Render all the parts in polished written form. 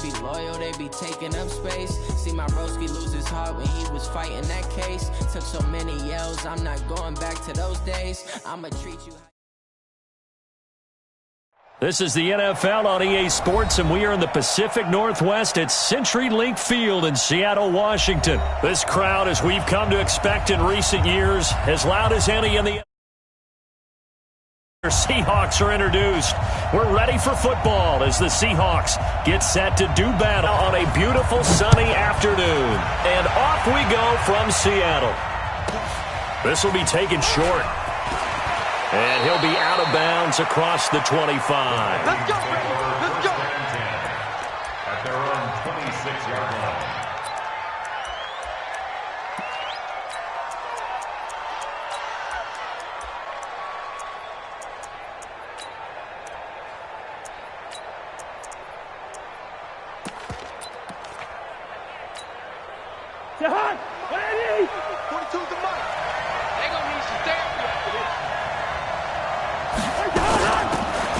be loyal, they be taking up space. See my broski lose his heart when he was fighting that case. Took so many yells, I'm not going back to those days. I'ma treat you. This is the NFL on EA Sports, and we are in the Pacific Northwest at CenturyLink Field in Seattle, Washington. This crowd, as we've come to expect in recent years, as loud as any in the Seahawks are introduced. We're ready for football as the Seahawks get set to do battle on a beautiful sunny afternoon. And off we go from Seattle. This will be taken short. And he'll be out of bounds across the 25. Let's go, baby. Let's go. At their own 26-yard line. Jahan, ready? 42's the mark. They're going to need some therapy after this.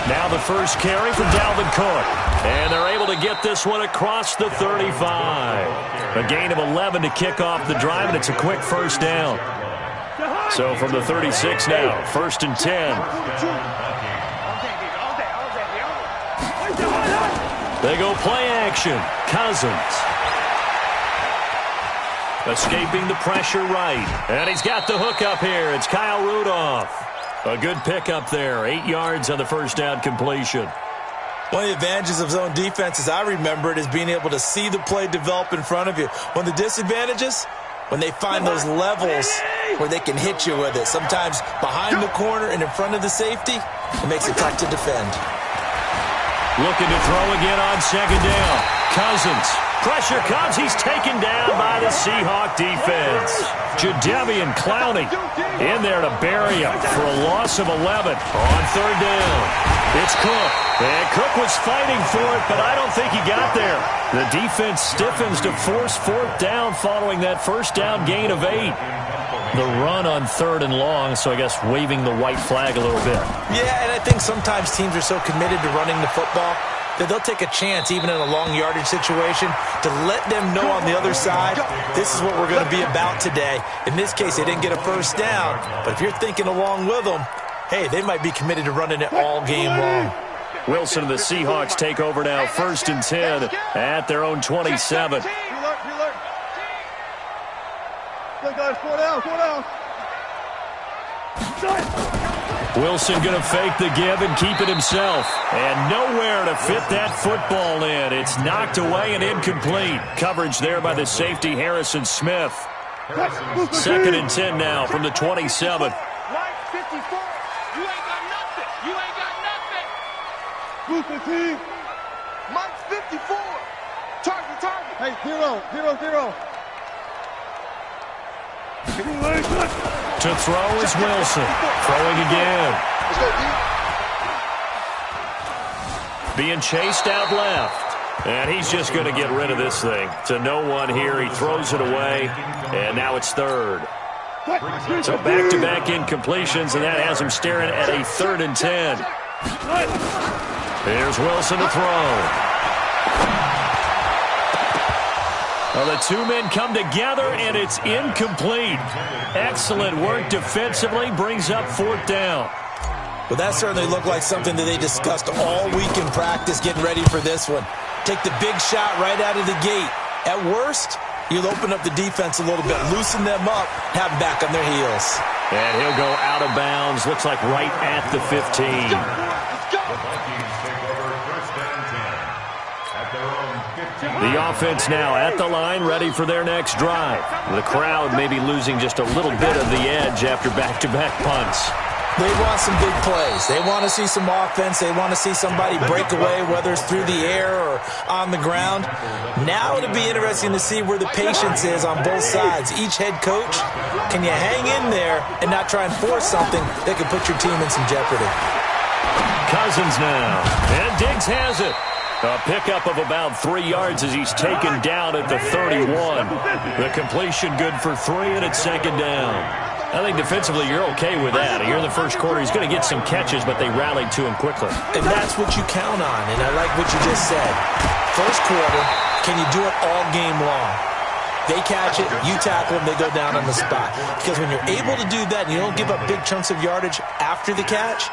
Now the first carry from Dalvin Cook. And they're able to get this one across the 35. A gain of 11 to kick off the drive, and it's a quick first down. So from the 36 now, 1st and 10. They go play action. Cousins. Escaping the pressure right. And he's got the hook up here. It's Kyle Rudolph. A good pickup there. 8 yards on the first down completion. One of the advantages of zone defense, as I remember it, is being able to see the play develop in front of you. One of the disadvantages, when they find those levels where they can hit you with it. Sometimes behind the corner and in front of the safety, it makes it tough to defend. Looking to throw again on second down. Cousins. Pressure comes. He's taken down by the Seahawk defense. Jadeveon Clowney in there to bury him for a loss of 11 on third down. It's Cook. And Cook was fighting for it, but I don't think he got there. The defense stiffens to force fourth down following that first down gain of 8. The run on third and long, so I guess waving the white flag a little bit. Yeah, and I think sometimes teams are so committed to running the football that they'll take a chance, even in a long yardage situation, to let them know on the other side, this is what we're going to be about today. In this case, they didn't get a first down, but if you're thinking along with them, hey, they might be committed to running it all game long. Wilson and the Seahawks take over now, 1st and 10 at their own 27. Look, guys, 4 down, 4 down. Wilson going to fake the give and keep it himself. And nowhere to fit that football in. It's knocked away and incomplete. Coverage there by the safety, Harrison Smith. 2nd and 10 now from the 27. Mike 54. You ain't got nothing. You ain't got nothing. Move the team. Mike 54. Target, target. Hey, 0, 0, 0. To throw is Wilson. Throwing again. Let's go, D. Being chased out left. And he's just going to get rid of this thing. To no one here. He throws it away. And now it's third. So back-to-back incompletions, and that has him staring at a 3rd and 10. Here's Wilson to throw. Well, the two men come together, and it's incomplete. Excellent work defensively, brings up 4th down. But that certainly looked like something that they discussed all week in practice, getting ready for this one. Take the big shot right out of the gate. At worst, you'll open up the defense a little bit, loosen them up, have them back on their heels. And he'll go out of bounds, looks like right at the 15. Let's go. The offense now at the line, ready for their next drive. The crowd may be losing just a little bit of the edge after back-to-back punts. They want some big plays. They want to see some offense. They want to see somebody break away, whether it's through the air or on the ground. Now it'll be interesting to see where the patience is on both sides. Each head coach, can you hang in there and not try and force something that could put your team in some jeopardy? Cousins now, and Diggs has it. A pickup of about 3 yards as he's taken down at the 31. The completion good for 3, and it's 2nd down. I think defensively you're okay with that. Here in the first quarter, he's going to get some catches, but they rallied to him quickly. And that's what you count on, and I like what you just said. First quarter, can you do it all game long? They catch it, you tackle them, they go down on the spot. Because when you're able to do that and you don't give up big chunks of yardage after the catch,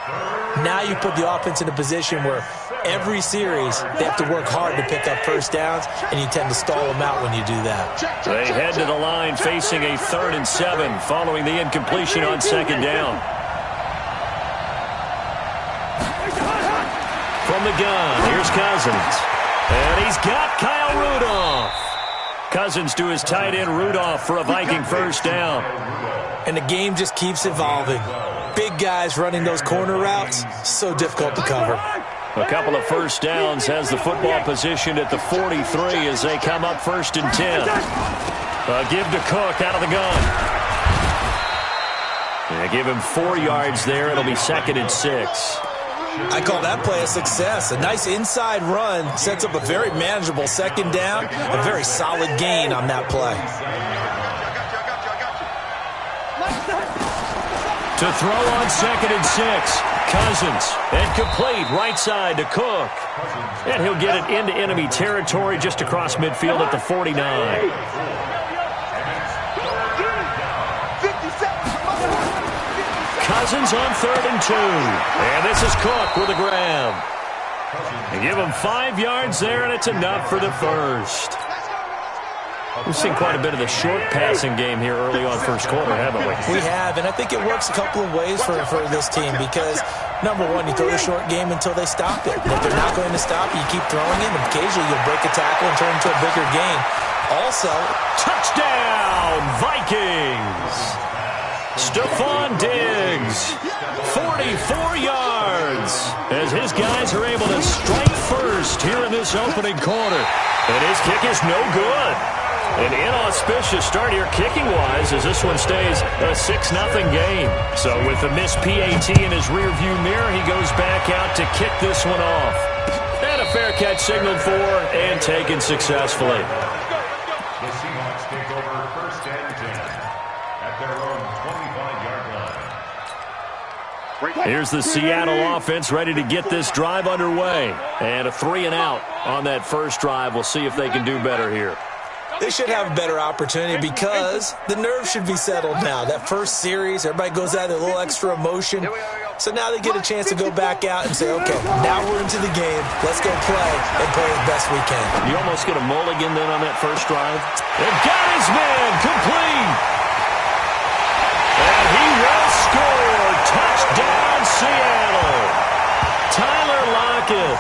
now you put the offense in a position where every series they have to work hard to pick up first downs, and you tend to stall them out when you do that. They head to the line facing a 3rd and 7 following the incompletion on 2nd down. From the gun, here's Cousins. And he's got Kyle Rudolph. Cousins to his tight end Rudolph for a Viking first down. And the game just keeps evolving. Big guys running those corner routes, so difficult to cover. A couple of first downs has the football positioned at the 43 as they come up 1st and 10. A give to Cook out of the gun. They give him 4 yards there. It'll be 2nd and 6. I call that play a success. A nice inside run sets up a very manageable 2nd down. A very solid gain on that play. To throw on 2nd and 6. Cousins. And complete right side to Cook. And he'll get it into enemy territory just across midfield at the 49. Cousins on 3rd and 2. And this is Cook with a grab. They give him 5 yards there, and it's enough for the first. We've seen quite a bit of the short passing game here early on first quarter, haven't we? We have, and I think it works a couple of ways for this team because, number one, you throw the short game until they stop it. And if they're not going to stop it, you keep throwing it, and occasionally you'll break a tackle and turn it into a bigger gain. Also, touchdown, Vikings! Stephon Diggs, 44 yards, as his guys are able to strike first here in this opening quarter. And his kick is no good. An inauspicious start here kicking-wise as this one stays a 6-0 game. So with the missed PAT in his rearview mirror, he goes back out to kick this one off. And a fair catch signaled for and taken successfully. The Seahawks take over 1st and 10 at their own 25-yard line. Here's the Seattle offense ready to get this drive underway. And a 3-and-out on that first drive. We'll see if they can do better here. they should have a better opportunity because the nerves should be settled now. That first series, everybody goes out with a little extra emotion. So now they get a chance to go back out and say, okay, now we're into the game. Let's go play and play as best we can. You almost get a mulligan then on that first drive. They've got his man complete. And he will score. Touchdown, Seattle. Tyler Lockett,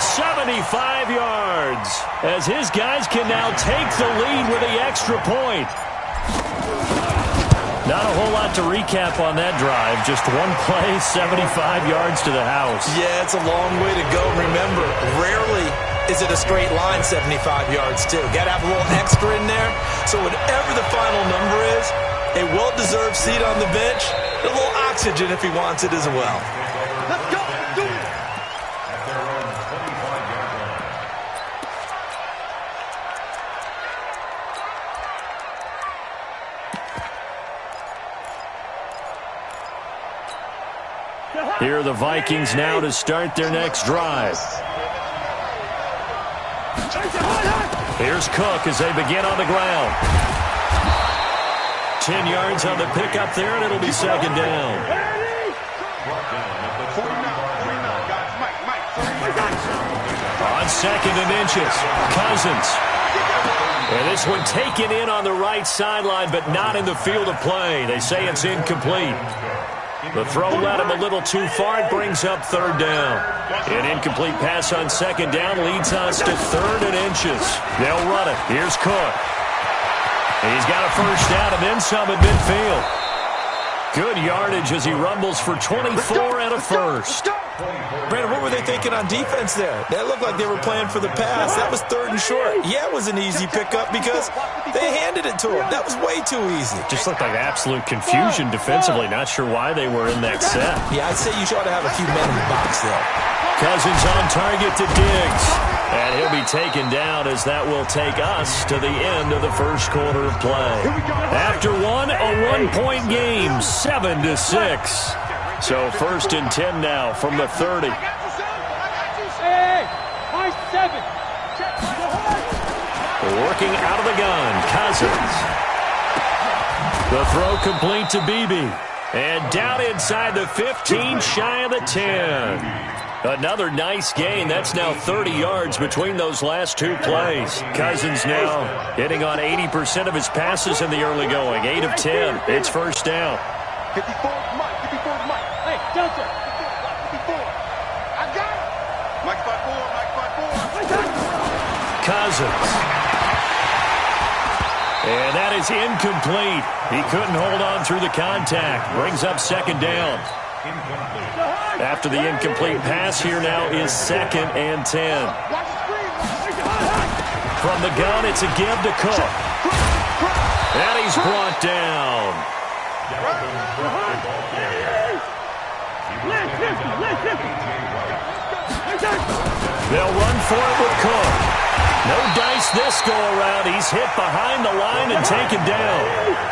75 yards, as his guys can now take the lead with the extra point. Not a whole lot to recap on that drive. Just one play, 75 yards to the house. Yeah, it's a long way to go. Remember, rarely is it a straight line 75 yards, too. Got to have a little extra in there. So whatever the final number is, a well-deserved seat on the bench, a little oxygen if he wants it as well. Let's go. Do it. At their own 25-yard line. Here are the Vikings now to start their next drive. Here's Cook as they begin on the ground. 10 yards on the pickup there, and it'll be second down. On second and inches, Cousins. And this one taken in on the right sideline, but not in the field of play. They say it's incomplete. The throw led him a little too far. It brings up third down. An incomplete pass on second down leads us to third and inches. They'll run it. Here's Cook. He's got a first down and then some at midfield. Good yardage as he rumbles for 24 and a first. Brandon, what were they thinking on defense there? That looked like they were playing for the pass. That was third and short. Yeah, it was an easy pickup because they handed it to him. That was way too easy. Just looked like absolute confusion defensively. Not sure why they were in that set. Yeah, I'd say you ought to have a few men in the box there. Cousins on target to Diggs. And he'll be taken down as that will take us to the end of the first quarter of play. After one, a one-point game, 7-6. So 1st and 10 now from the 30. Working out of the gun, Cousins. The throw complete to Beebe. And down inside the 15, shy of the 10. Another nice gain. That's now 30 yards between those last two plays. Cousins now hitting on 80% of his passes in the early going. 8 of 10. It's first down. 54 Mike. 54 Mike. Hey, Delta. 54. I got it. Mike 5-4. Cousins. And that is incomplete. He couldn't hold on through the contact. Brings up second down. After the incomplete pass, here now is 2nd and 10. From the gun, it's a give to Cook. And he's brought down. They'll run for it with Cook. No dice this go-around. He's hit behind the line and taken down.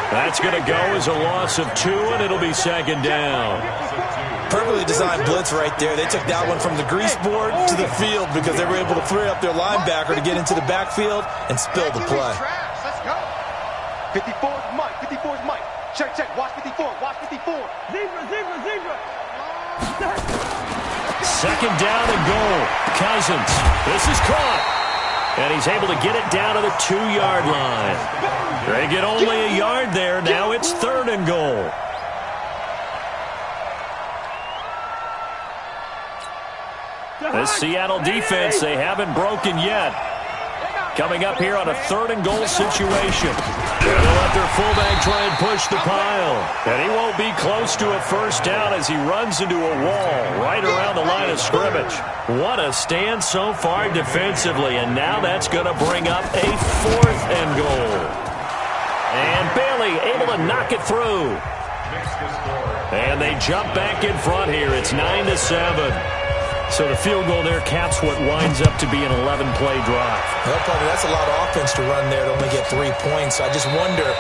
That's going to go as a loss of 2, and it'll be second down. Perfectly designed blitz right there. They took that one from the grease board to the field because they were able to free up their linebacker to get into the backfield and spill the play. Let's go. 54's Mike. 54's Mike. Check. Watch 54. Watch 54. Zebra. Second down and goal. Cousins. This is caught. And he's able to get it down to the 2-yard line. They get only a yard there. Now it's 3rd and goal. This Seattle defense, they haven't broken yet. Coming up here on a 3rd and goal situation. They'll let their fullback try and push the pile. And he won't be close to a first down as he runs into a wall right around the line of scrimmage. What a stand so far defensively. And now that's going to bring up a 4th and goal. And Bailey able to knock it through. And they jump back in front here. It's 9-7. So the field goal there caps what winds up to be an 11-play drive. Well, partner, that's a lot of offense to run there to only get 3 points. I just wonder,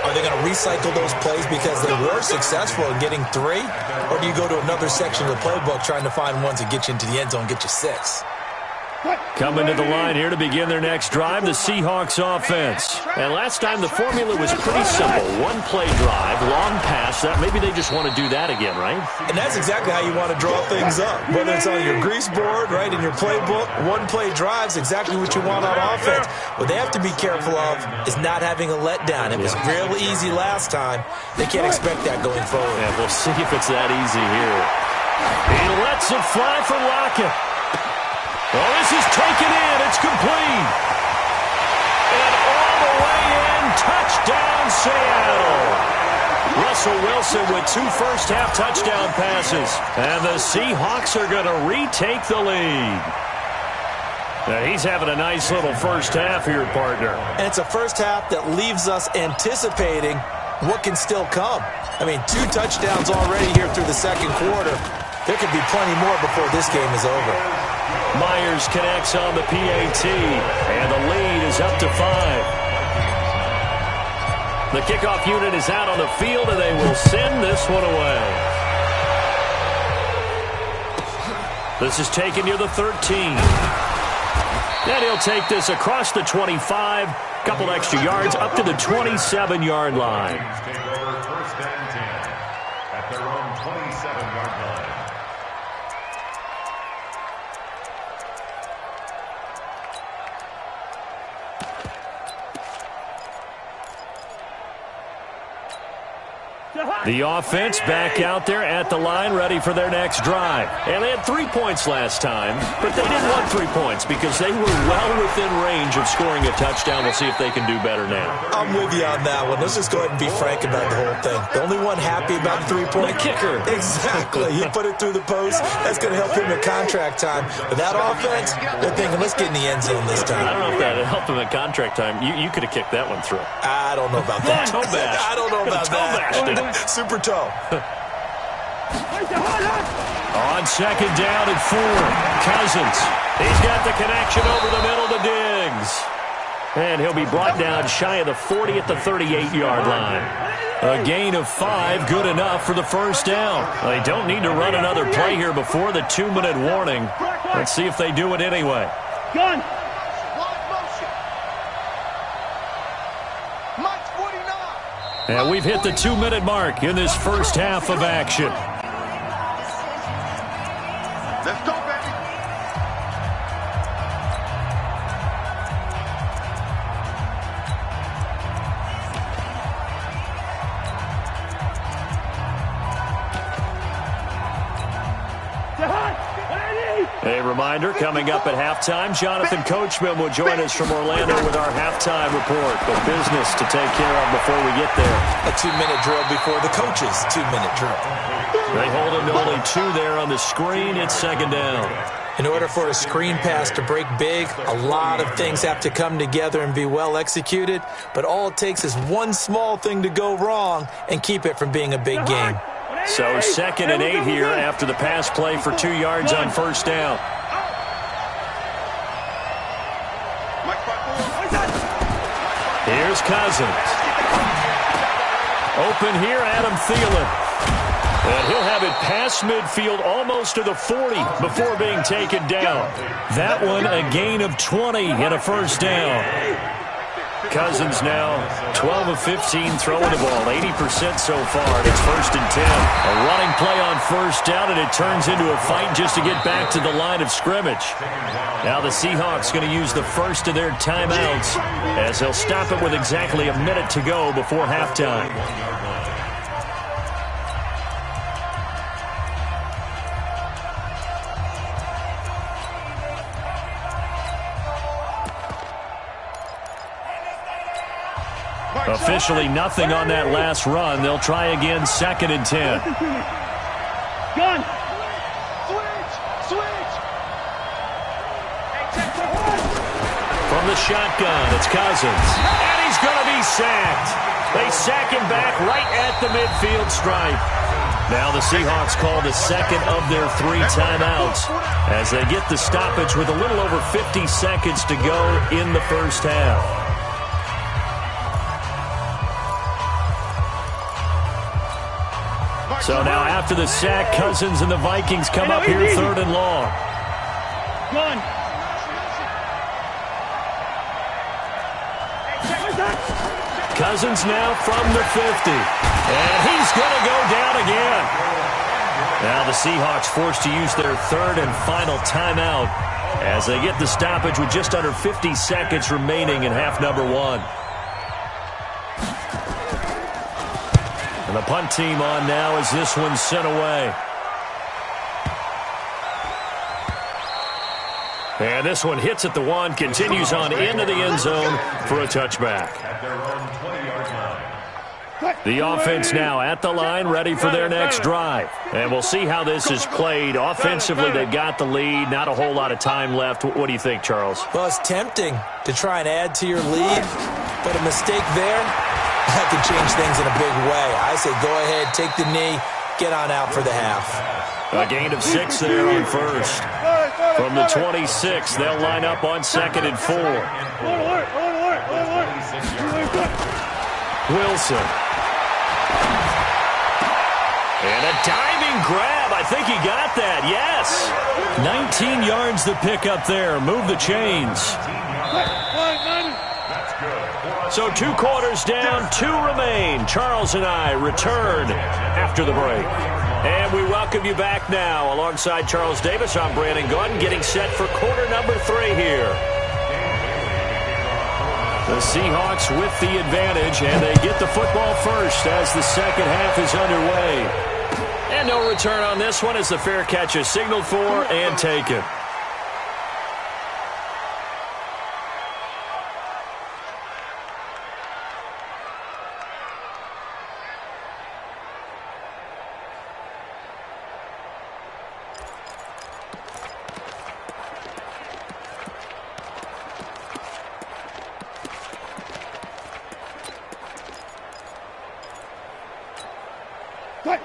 are they going to recycle those plays because they were successful in getting 3? Or do you go to another section of the playbook trying to find ones that get you into the end zone, get you 6? Coming to the line here to begin their next drive, the Seahawks offense. And last time the formula was pretty simple. 1-play drive, long pass. Maybe they just want to do that again, right? And that's exactly how you want to draw things up. Whether it's on your grease board, right, in your playbook, 1-play drive's exactly what you want on offense. What they have to be careful of is not having a letdown. It was real easy last time. They can't expect that going forward. Yeah, we'll see if it's that easy here. He lets it fly for Lockett. Well, this is taken in. It's complete. And all the way in, touchdown Seattle. Russell Wilson with 2 first-half touchdown passes. And the Seahawks are going to retake the lead. Now, he's having a nice little first half here, partner. And it's a first half that leaves us anticipating what can still come. I mean, 2 touchdowns already here through the second quarter. There could be plenty more before this game is over. Myers connects on the PAT, and the lead is up to 5. The kickoff unit is out on the field, and they will send this one away. This is taken near the 13. And he'll take this across the 25, couple extra yards, up to the 27-yard line. Take over 1st and 10 at their own 27-yard line. The offense back out there at the line, ready for their next drive. And they had 3 points last time, but they didn't want 3 points because they were well within range of scoring a touchdown. We'll see if they can do better now. I'm with you on that one. Let's just go ahead and be frank about the whole thing. The only one happy about the 3-point kicker. Exactly. He put it through the post. That's going to help him at contract time. But that offense, they're thinking, let's get in the end zone this time. I don't know if that helped him at contract time. You could have kicked that one through. I don't know about that. Toe bash. I don't know about that. Super toe. On second down and 4, Cousins. He's got the connection over the middle to Diggs. And he'll be brought down shy of the 40 at the 38-yard line. A gain of 5, good enough for the first down. They don't need to run another play here before the 2-minute warning. Let's see if they do it anyway. Gun. And we've hit the 2-minute mark in this first half of action. Let's go, baby. A reminder, coming up at halftime, Jonathan Coachman will join us from Orlando with our halftime report. But business to take care of before we get there. A 2-minute drill before the coach's 2-minute drill. They hold him to only 2 there on the screen. It's second down. In order for a screen pass to break big, a lot of things have to come together and be well executed. But all it takes is one small thing to go wrong and keep it from being a big game. So 2nd and 8 here after the pass play for 2 yards on first down. Here's Cousins. Open here, Adam Thielen. And he'll have it past midfield almost to the 40 before being taken down. That one a gain of 20 and a first down. Cousins now 12 of 15 throwing the ball, 80% so far, and it's 1st and 10. A running play on first down, and it turns into a fight just to get back to the line of scrimmage. Now the Seahawks going to use the first of their timeouts as they'll stop it with exactly a minute to go before halftime. Officially nothing on that last run. They'll try again, 2nd and 10. Gun. Switch. From the shotgun, it's Cousins. And he's going to be sacked. They sack him back right at the midfield stripe. Now the Seahawks call the 2nd of their 3 timeouts as they get the stoppage with a little over 50 seconds to go in the first half. So now after the sack, Cousins and the Vikings come up here 3rd and long. Gun. Cousins now from the 50. And he's going to go down again. Now the Seahawks forced to use their 3rd and final timeout as they get the stoppage with just under 50 seconds remaining in half number 1. And the punt team on now as this one's sent away. And this one hits at the 1, continues on into the end zone for a touchback. The offense now at the line, ready for their next drive. And we'll see how this is played. Offensively, they've got the lead. Not a whole lot of time left. What do you think, Charles? Well, it's tempting to try and add to your lead, but a mistake there, that could change things in a big way. I say go ahead, take the knee, get on out for the half. A gain of 6 there on first. From the 26, they'll line up on 2nd and 4. Wilson. And a diving grab. I think he got that. Yes. 19 yards the pick up there. Move the chains. So 2 quarters down, 2 remain. Charles and I return after the break. And we welcome you back now. Alongside Charles Davis, I'm Brandon Gaudin, getting set for quarter number 3 here. The Seahawks with the advantage, and they get the football first as the second half is underway. And no return on this one as the fair catch is signaled for and taken.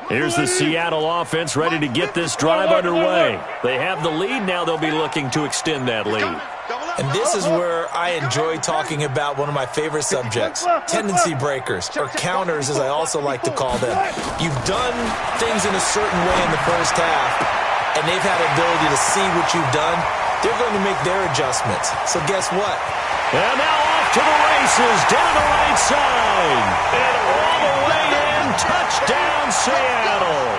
Here's the Seattle offense ready to get this drive underway. They have the lead. Now they'll be looking to extend that lead. And this is where I enjoy talking about one of my favorite subjects, tendency breakers, or counters as I also like to call them. You've done things in a certain way in the first half, and they've had the ability to see what you've done. They're going to make their adjustments. So guess what? And now off to the races, down the right side. And all the way in, touchdown Seattle.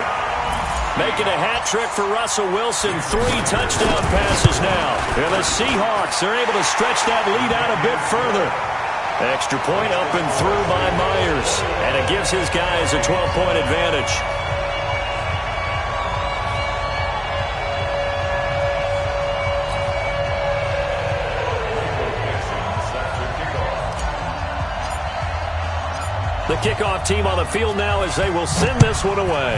Making a hat trick for Russell Wilson, 3 touchdown passes now. And the Seahawks are able to stretch that lead out a bit further. Extra point up and through by Myers. And it gives his guys a 12-point advantage. The kickoff team on the field now as they will send this one away.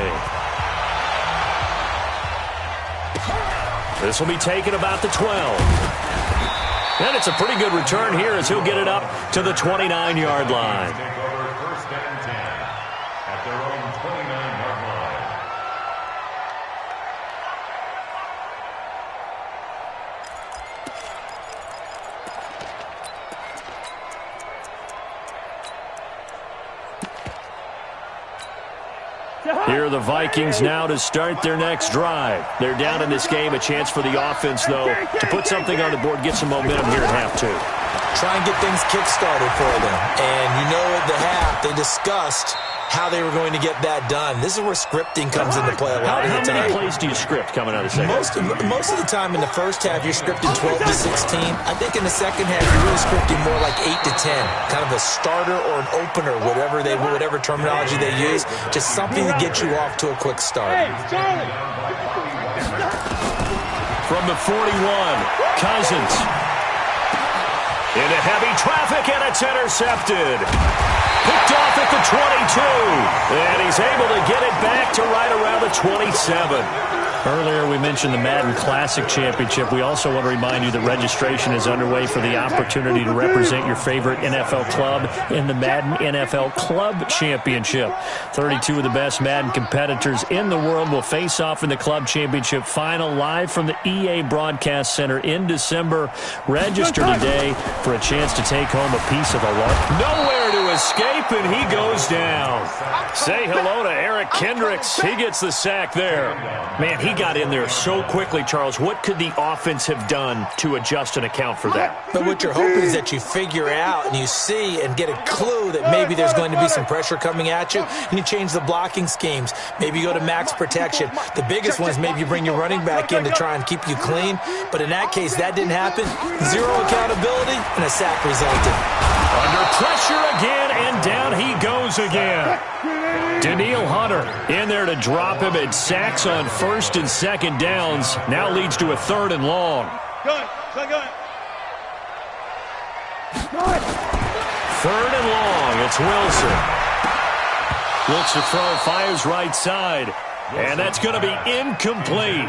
This will be taken about the 12. And it's a pretty good return here as he'll get it up to the 29-yard line. Take over 1st and 10 at their own 29-yard line. Here are the Vikings now to start their next drive. They're down in this game. A chance for the offense, though, to put something on the board, get some momentum here at half 2. Try and get things kick-started for them. And you know at the half, they discussed how they were going to get that done. This is where scripting comes into play a lot of the time. How many plays do you script coming out of the second? Most of the time in the first half, you're scripting 12 to 16. I think in the second half, you're really scripting more like 8 to 10. Kind of a starter or an opener, whatever terminology they use. Just something to get you off to a quick start. From the 41, Cousins. Into heavy traffic, and it's intercepted. Picked off at the 22. And he's able to get it back to right around the 27. Earlier we mentioned the Madden Classic Championship. We also want to remind you that registration is underway for the opportunity to represent your favorite NFL club in the Madden NFL Club Championship. 32 of the best Madden competitors in the world will face off in the Club Championship final live from the EA Broadcast Center in December. Register today for a chance to take home a piece of the large. Nowhere to escape, and he goes down. Say hello to Eric Kendricks. He gets the sack there. Man, he got in there so quickly, Charles. What could the offense have done to adjust and account for that? But what you're hoping is that you figure out and you see and get a clue that maybe there's going to be some pressure coming at you, and you change the blocking schemes. Maybe you go to max protection. The biggest one is maybe you bring your running back in to try and keep you clean. But in that case, that didn't happen. Zero accountability, and a sack resulted. Under pressure again, and down he goes again. Danielle Hunter in there to drop him, and sacks on 1st and 2nd downs. Now leads to a 3rd and long. 3rd and long. It's Wilson. Looks to throw, fires right side. And that's going to be incomplete.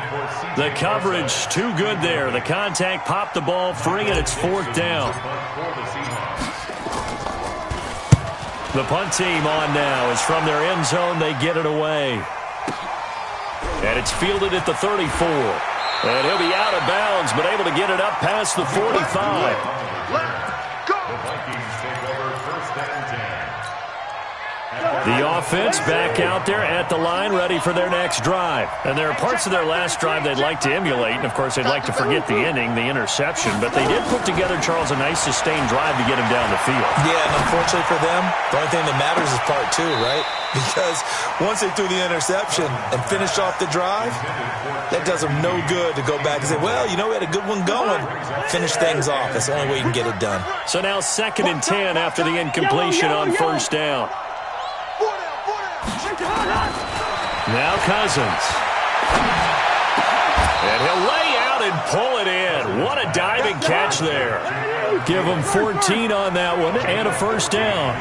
The coverage too good there. The contact popped the ball free, and it's 4th down. The punt team on now is from their end zone. They get it away. And it's fielded at the 34. And he'll be out of bounds, but able to get it up past the 45. The offense back out there at the line, ready for their next drive. And there are parts of their last drive they'd like to emulate, and, of course, they'd like to forget the inning, the interception. But they did put together, Charles, a nice sustained drive to get him down the field. Yeah, and unfortunately for them, the only thing that matters is part 2, right? Because once they threw the interception and finished off the drive, that does them no good to go back and say, well, you know, we had a good one going. Finish things off. That's the only way you can get it done. So now 2nd and 10 after the incompletion on 1st down. Now Cousins. And he'll lay out and pull it in. What a diving catch there. Give him 14 on that one and a 1st down.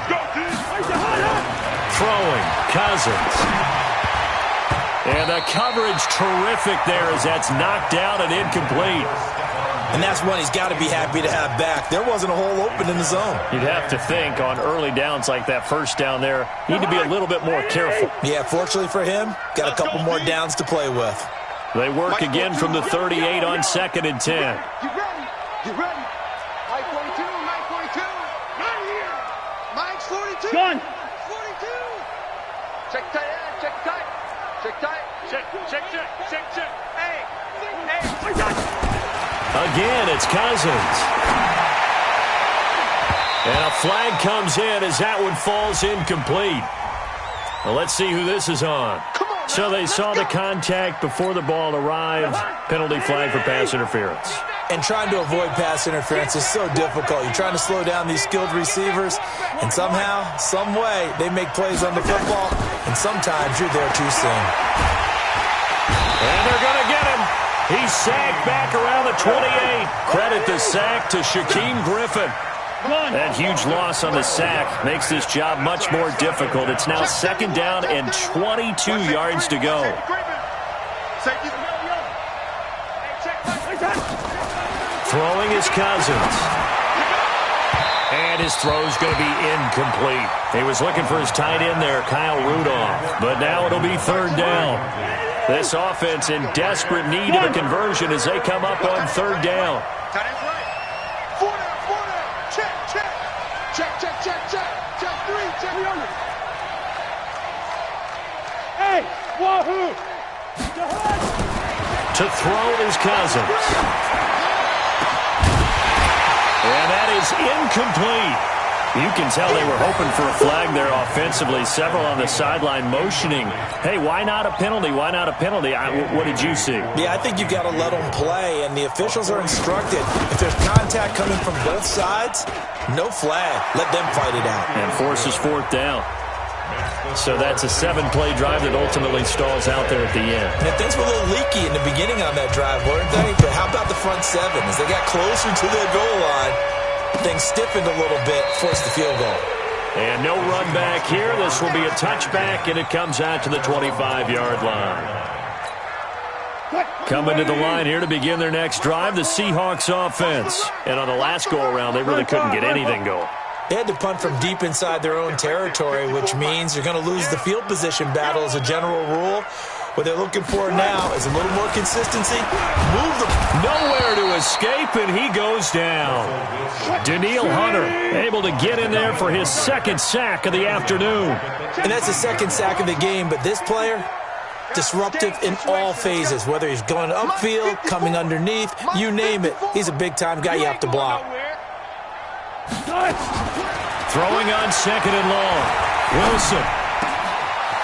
Throwing, Cousins. And the coverage terrific there as that's knocked out and incomplete. And that's one he's got to be happy to have back. There wasn't a hole open in the zone. You'd have to think on early downs like that first down there, you need to be a little bit more careful. Yeah, fortunately for him, got a couple more downs to play with. They work again from the 38 on 2nd and 10. Get ready. Get ready. Mike 42. Mike 42. Not here. Mike's 42. Gun. 42. Check tight end. Check tight. Check tight. Check. Check. Check. Check. Check. Hey. Hey. Again, it's Cousins. And a flag comes in as that one falls incomplete. Well, let's see who this is on. So they saw the contact before the ball arrived. Penalty flag for pass interference. And trying to avoid pass interference is so difficult. You're trying to slow down these skilled receivers, and somehow, some way, they make plays on the football, and sometimes you're there too soon. And they're going to get him. He's sacked back around the 28. Credit the sack to Shaquem Griffin. That huge loss on the sack makes this job much more difficult. It's now 2nd down and 22 yards to go. Throwing is Cousins. And his throw's going to be incomplete. He was looking for his tight end there, Kyle Rudolph. But now it'll be 3rd down. This offense in desperate need of a conversion as they come up on 3rd down. Tight end's right. 4 down, 4 down. Check, check. Check, check, check, check. Check 3, check 3. Hey, wahoo. To throw is Cousins. And that is incomplete. You can tell they were hoping for a flag there offensively. Several on the sideline motioning, hey, why not a penalty? Why not a penalty? What did you see? Yeah, I think you got to let them play, and the officials are instructed. If there's contact coming from both sides, no flag. Let them fight it out. And forces 4th down. So that's a 7-play drive that ultimately stalls out there at the end. And things were a little leaky in the beginning on that drive, weren't they? But how about the front 7? As they got closer to their goal line, things stiffened a little bit, forced the field goal. And no run back here. This will be a touchback, and it comes out to the 25-yard line. Coming to the line here to begin their next drive, the Seahawks offense. And on the last go-around, they really couldn't get anything going. They had to punt from deep inside their own territory, which means you're going to lose the field position battle as a general rule. What they're looking for now is a little more consistency. Move them. Nowhere to escape, and he goes down. Danielle Hunter able to get in there for his 2nd sack of the afternoon. And that's the 2nd sack of the game, but this player, disruptive in all phases, whether he's going upfield, coming underneath, you name it. He's a big-time guy you have to block. Throwing on 2nd and long. Wilson.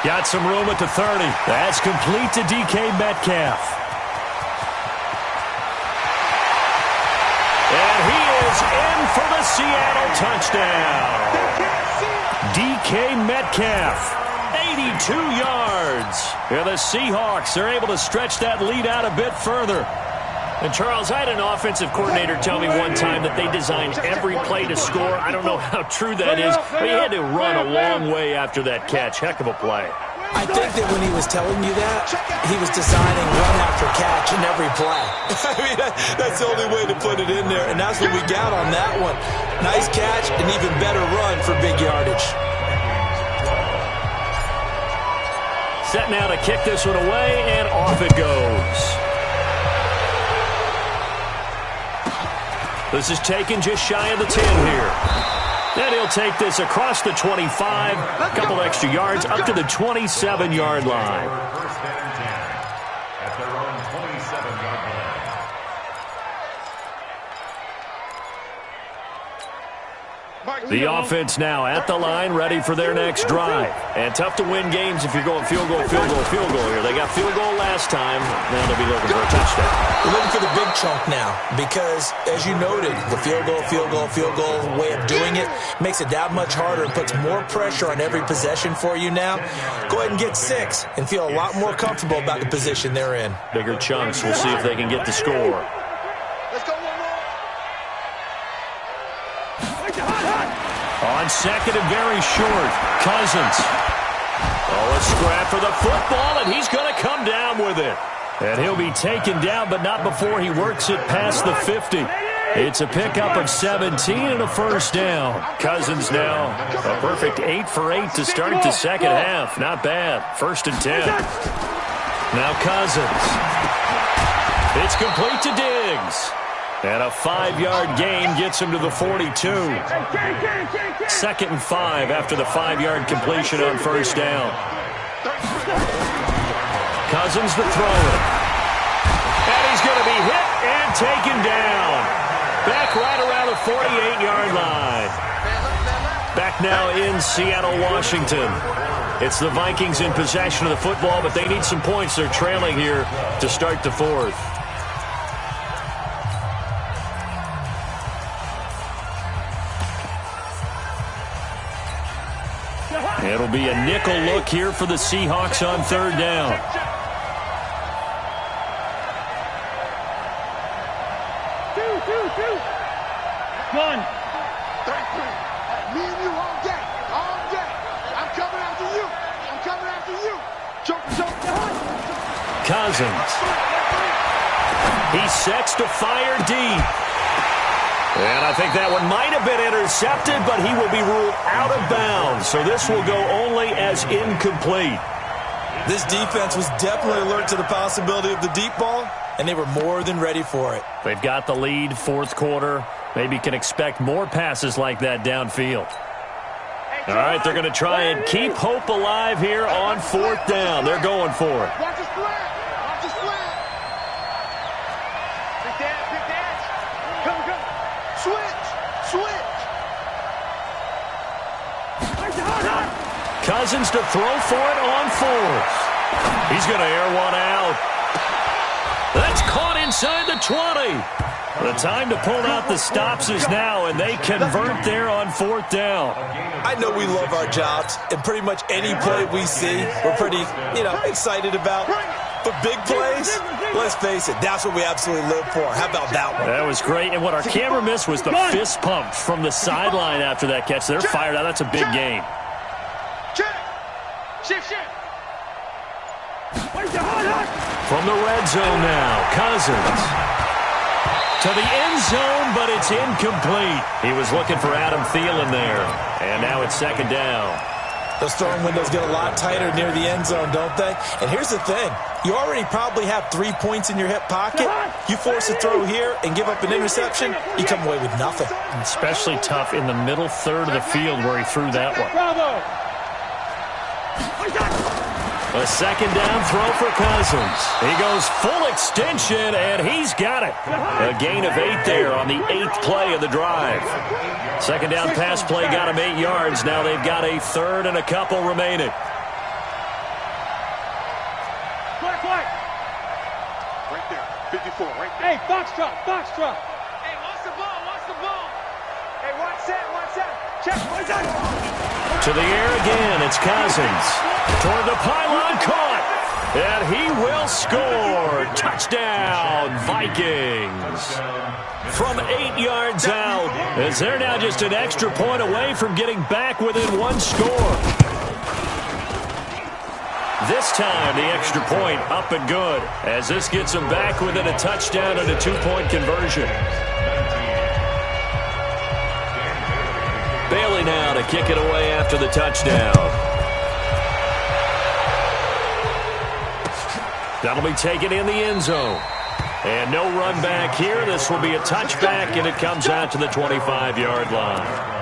Got some room at the 30. That's complete to DK Metcalf. And he is in for the Seattle touchdown. DK Metcalf, 82 yards. And the Seahawks are able to stretch that lead out a bit further. And, Charles, I had an offensive coordinator tell me one time that they designed every play to score. I don't know how true that is, but he had to run a long way after that catch. Heck of a play. I think that when he was telling you that, he was designing run after catch in every play. I mean, that's the only way to put it in there, and that's what we got on that one. Nice catch, and even better run for big yardage. Set now to kick this one away, and off it goes. This is taken just shy of the 10 here. Then he'll take this across the 25, a couple extra yards, up to the 27-yard line. First down and 10 at their own 27-yard line. The offense now at the line, ready for their next drive. And tough to win games if you're going field goal, field goal, field goal here. They got field goal last time. Now they'll be looking for a touchdown. We're looking for the big chunk now because, as you noted, the field goal way of doing it makes it that much harder and puts more pressure on every possession for you now. Go ahead and get 6 and feel a lot more comfortable about the position they're in. Bigger chunks. We'll see if they can get the score. Let's go, one more. On 2nd and very short, Cousins. Oh, a scrap for the football, and he's going to come down with it. And he'll be taken down, but not before he works it past the 50. It's a pickup of 17 and a first down. Cousins now a perfect 8 for 8 to start the second half. Not bad. 1st and 10. Now Cousins. It's complete to Diggs. And a 5-yard gain gets him to the 42. 2nd and 5 after the 5-yard completion on first down. Cousins to throw it. And he's going to be hit and taken down. Back right around the 48-yard line. Back now in Seattle, Washington. It's the Vikings in possession of the football, but they need some points. They're trailing here to start the 4th. It'll be a nickel look here for the Seahawks on 3rd down. One. 33. Me and you all day. All day. I'm coming after you. I'm coming after you. Choke. Cousins. He sets to fire deep. And I think that one might have been intercepted, but he will be ruled out of bounds. So this will go only as incomplete. This defense was definitely alert to the possibility of the deep ball, and they were more than ready for it. They've got the lead, 4th quarter. Maybe can expect more passes like that downfield. All right, they're going to try and keep hope alive here on 4th down. They're going for it. Watch the slant. Watch the slant. Big dance. Come. Switch. Cousins to throw for it on 4th. He's going to air one out. That's caught inside the 20. The time to pull out the stops is now, and they convert there on 4th down. I know we love our jobs, and pretty much any play we see, we're pretty, excited about. But big plays, let's face it, that's what we absolutely live for. How about that one? That was great, and what our camera missed was the fist pump from the sideline after that catch. They're fired out. That's a big gain. Shift. From the red zone now, Cousins. To the end zone, but it's incomplete. He was looking for Adam Thielen there. And now it's 2nd down. Those throwing windows get a lot tighter near the end zone, don't they? And here's the thing. You already probably have 3 points in your hip pocket. You force a throw here and give up an interception, you come away with nothing. Especially tough in the middle 3rd of the field where he threw that one. A 2nd down throw for Cousins. He goes full extension, and he's got it. A gain of 8 there on the 8th play of the drive. 2nd down pass play got him 8 yards. Now they've got a 3rd and a couple remaining. Right there. 54, right there. Hey, box drop. Hey, watch the ball. Hey, watch that. Check. To the air again, it's Cousins. Toward the pylon, caught. And he will score. Touchdown, Vikings. From 8 yards out, as they're now just an extra point away from getting back within 1 score. This time, the extra point up and good, as this gets them back within a touchdown and a 2-point conversion. Bailey now to kick it away after the touchdown. That'll be taken in the end zone. And no run back here. This will be a touchback, and it comes out to the 25-yard line.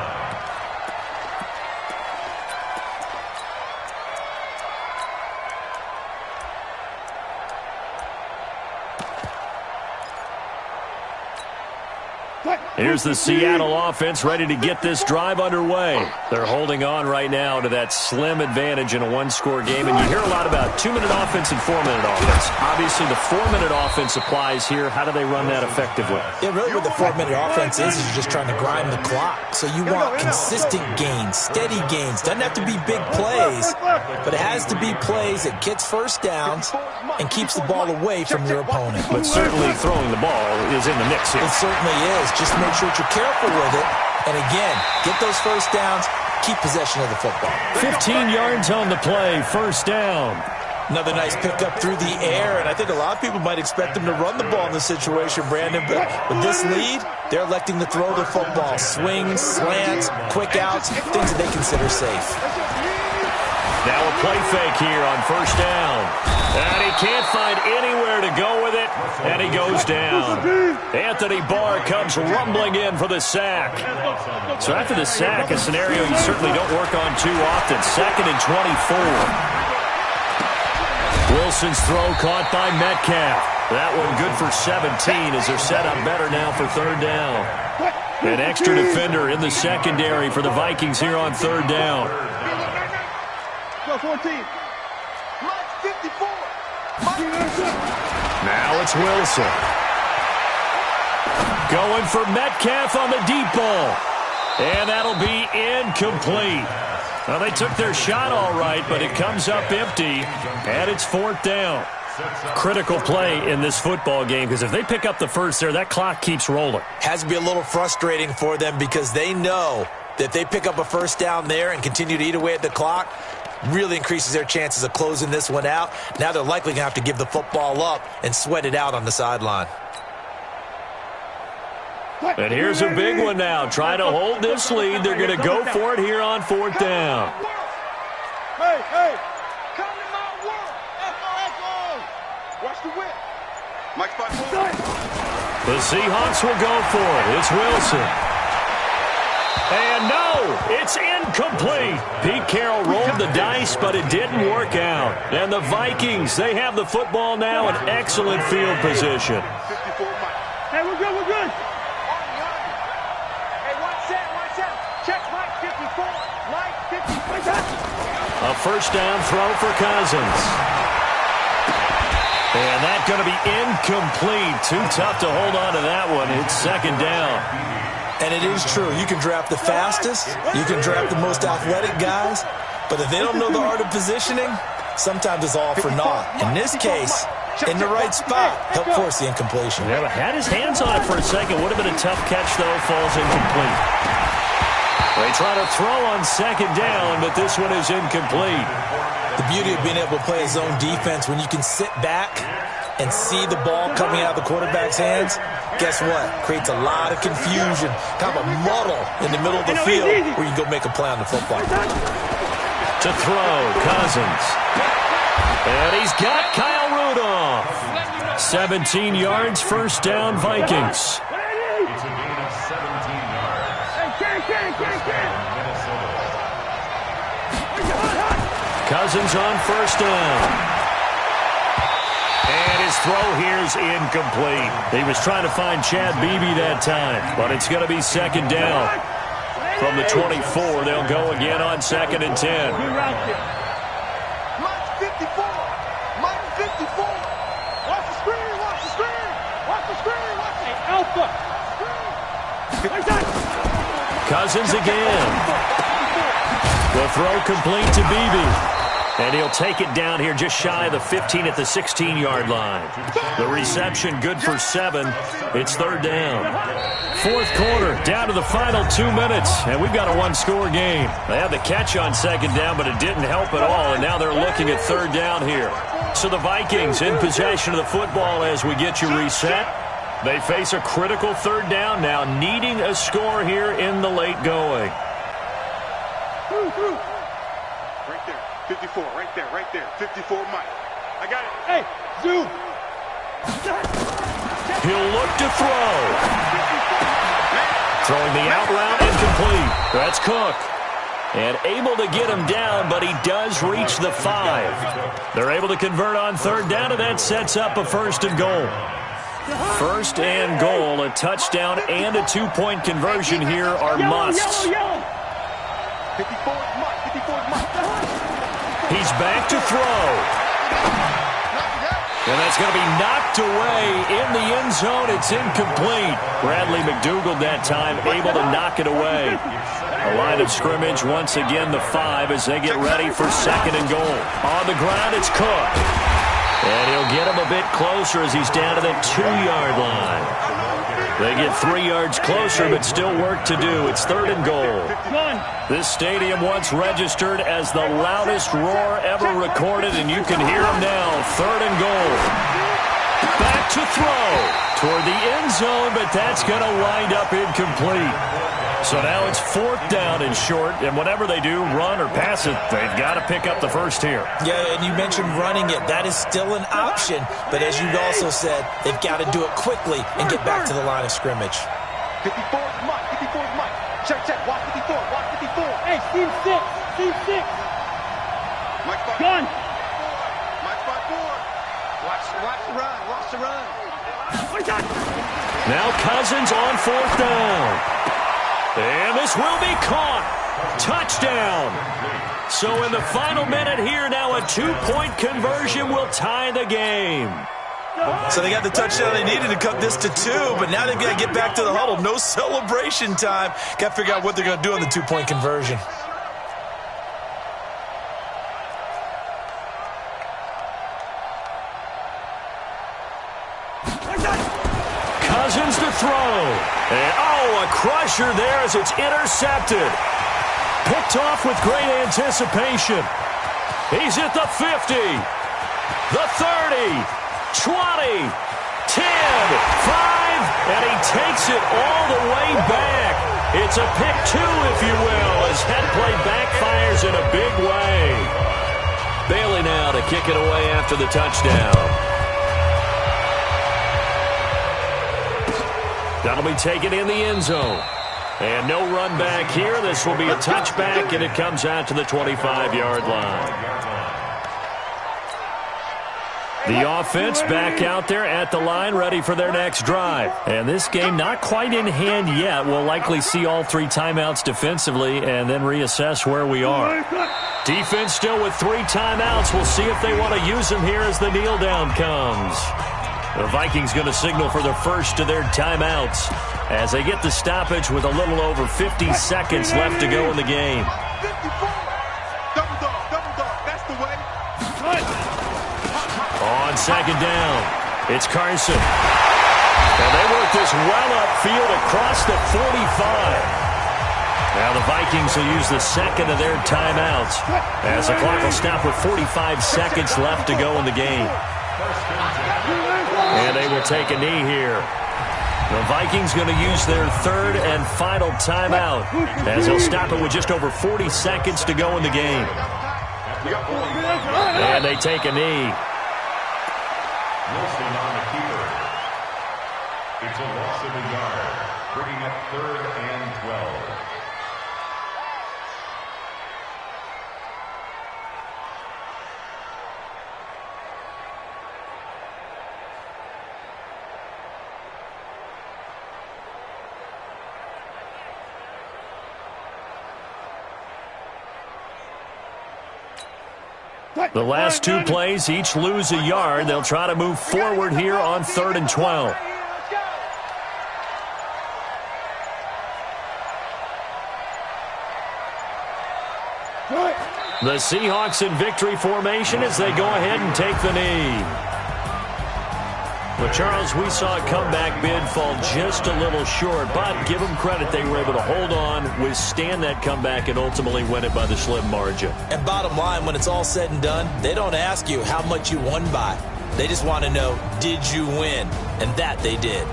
Here's the Seattle offense ready to get this drive underway. They're holding on right now to that slim advantage in a 1-score game. And you hear a lot about 2-minute offense and 4-minute offense. Obviously, the 4-minute offense applies here. How do they run that effectively? Yeah, really what the 4-minute offense is you're just trying to grind the clock. So you want consistent gains, steady gains. Doesn't have to be big plays, but it has to be plays that gets first downs and keeps the ball away from your opponent. But certainly throwing the ball is in the mix here. It certainly is. Just make sure that you're careful with it. And again, get those first downs, keep possession of the football. 15 yards on the play, first down. Another nice pickup through the air, and I think a lot of people might expect them to run the ball in this situation, Brandon, but with this lead, they're electing to throw the football. Swings, slants, quick outs, things that they consider safe. Now a play fake here on first down. And he can't find anywhere to go with it, and he goes down. Anthony Barr comes rumbling in for the sack. So after the sack, a scenario you certainly don't work on too often. 2nd and 24. Wilson's throw caught by Metcalf. That one good for 17 as they're set up better now for 3rd down. An extra defender in the secondary for the Vikings here on 3rd down. 14. 54. Now it's Wilson. Going for Metcalf on the deep ball. And that'll be incomplete. Well, they took their shot all right, but it comes up empty, and it's 4th down. Critical play in this football game, because if they pick up the first there, that clock keeps rolling. Has to be a little frustrating for them because they know that if they pick up a first down there and continue to eat away at the clock, really increases their chances of closing this one out. Now they're likely going to have to give the football up and sweat it out on the sideline. And here's a big one now. Trying to hold this lead. They're going to go for it here on 4th down. Hey, hey. Come to my work. Echo. Watch the whip. Mike spot forward. The Seahawks will go for it. It's Wilson. And no, it's incomplete. Pete Carroll rolled the dice, but it didn't work out. And the Vikings, they have the football now in excellent field position. Hey, we're good, we're good. A first down throw for Cousins. And that's going to be incomplete. Too tough to hold on to that one. It's 2nd down. And it is true. You can draft the fastest. You can draft the most athletic guys. But if they don't know the art of positioning, sometimes it's all for naught. In this case, in the right spot, help force the incompletion. Yeah, but had his hands on it for a second. Would have been a tough catch, though. Falls incomplete. They try to throw on 2nd down, but this one is incomplete. The beauty of being able to play a zone defense, when you can sit back and see the ball coming out of the quarterback's hands, guess what? Creates a lot of confusion, kind of a muddle in the middle of the field where you go make a play on the football. To throw, Cousins. And he's got Kyle Rudolph. 17 yards, first down, Vikings. It's a gain of 17 yards. Cousins on first down. And his throw here is incomplete. He was trying to find Chad Beebe that time, but it's going to be 2nd down. From the 24, they'll go again on 2nd and 10. Mike 54. Mike 54. Watch the screen. Watch the screen. Watch the screen. Watch the alpha. Cousins again. The throw complete to Beebe. And he'll take it down here just shy of the 15 at the 16-yard line. The reception good for 7. It's 3rd down. 4th quarter, down to the final 2 minutes. And we've got a one-score game. They had the catch on 2nd down, but it didn't help at all. And now they're looking at 3rd down here. So the Vikings in possession of the football as we get you reset. They face a critical 3rd down now, needing a score here in the late going. Right there. 54, right there, 54, Mike. I got it. Hey, zoom. He'll look to throw. Throwing the out route incomplete. That's Cook. And able to get him down, but he does reach the 5. They're able to convert on 3rd down, and that sets up a 1st and goal. 1st and goal, a touchdown and a 2-point conversion here are musts. 54 is Mike. 54 is Mike. He's back to throw. And that's going to be knocked away in the end zone. It's incomplete. Bradley McDougald that time able to knock it away. A line of scrimmage once again, the 5 as they get ready for 2nd and goal. On the ground, it's Cook. And he'll get him a bit closer as he's down to the 2-yard line. They get 3 yards closer, but still work to do. It's 3rd and goal. This stadium once registered as the loudest roar ever recorded, and you can hear them now. 3rd and goal. Back to throw toward the end zone, but that's going to wind up incomplete. So now it's 4th down and short, and whatever they do, run or pass it, they've got to pick up the first here. Yeah, and you mentioned running it. That is still an option, but as you also said, they've got to do it quickly and get back to the line of scrimmage. 54's Mike, 54's Mike. Check, watch 54, watch 54. Hey, team 6, team 6. Mike 5. Gun. Mike 5-4. Watch the run. Now Cousins on 4th down. And this will be caught. Touchdown. So in the final minute here, now a 2-point conversion will tie the game. So they got the touchdown they needed to cut this to 2, but now they've got to get back to the huddle. No celebration time. Got to figure out what they're going to do on the 2-point conversion. Cousins to throw. And, a crusher there as it's intercepted. Picked off with great anticipation. He's at the 50, the 30, 20, 10, 5, and he takes it all the way back. It's a pick 2, if you will, as head play backfires in a big way. Bailey now to kick it away after the touchdown. That'll be taken in the end zone. And no run back here. This will be a touchback, and it comes out to the 25-yard line. The offense back out there at the line, ready for their next drive. And this game not quite in hand yet. We'll likely see all 3 timeouts defensively and then reassess where we are. Defense still with 3 timeouts. We'll see if they want to use them here as the kneel down comes. The Vikings going to signal for the first of their timeouts as they get the stoppage with a little over 50 seconds left to go in the game. 54. Double dog. That's the way. On 2nd down, it's Carson. And they work this well upfield across the 45. Now the Vikings will use the second of their timeouts as the clock will stop with 45 seconds left to go in the game. And they will take a knee here. The Vikings going to use their 3rd and final timeout as they'll stop it with just over 40 seconds to go in the game. And they take a knee. Wilson on the keeper. It's a loss of a yard, bringing up 3rd and 12. The last 2 plays each lose a yard. They'll try to move forward here on 3rd and 12. The Seahawks in victory formation as they go ahead and take the knee. Well, Charles, we saw a comeback bid fall just a little short, but give them credit. They were able to hold on, withstand that comeback, and ultimately win it by the slim margin. And bottom line, when it's all said and done, they don't ask you how much you won by. They just want to know, did you win? And that they did.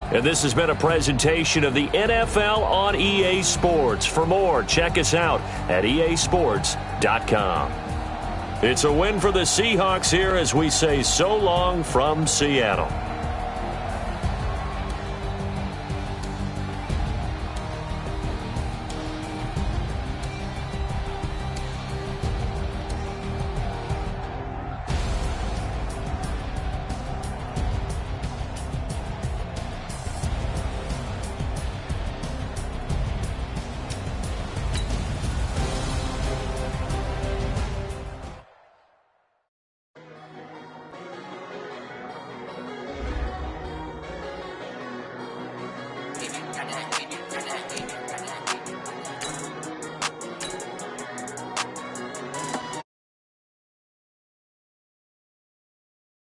And this has been a presentation of the NFL on EA Sports. For more, check us out at easports.com. It's a win for the Seahawks here as we say so long from Seattle.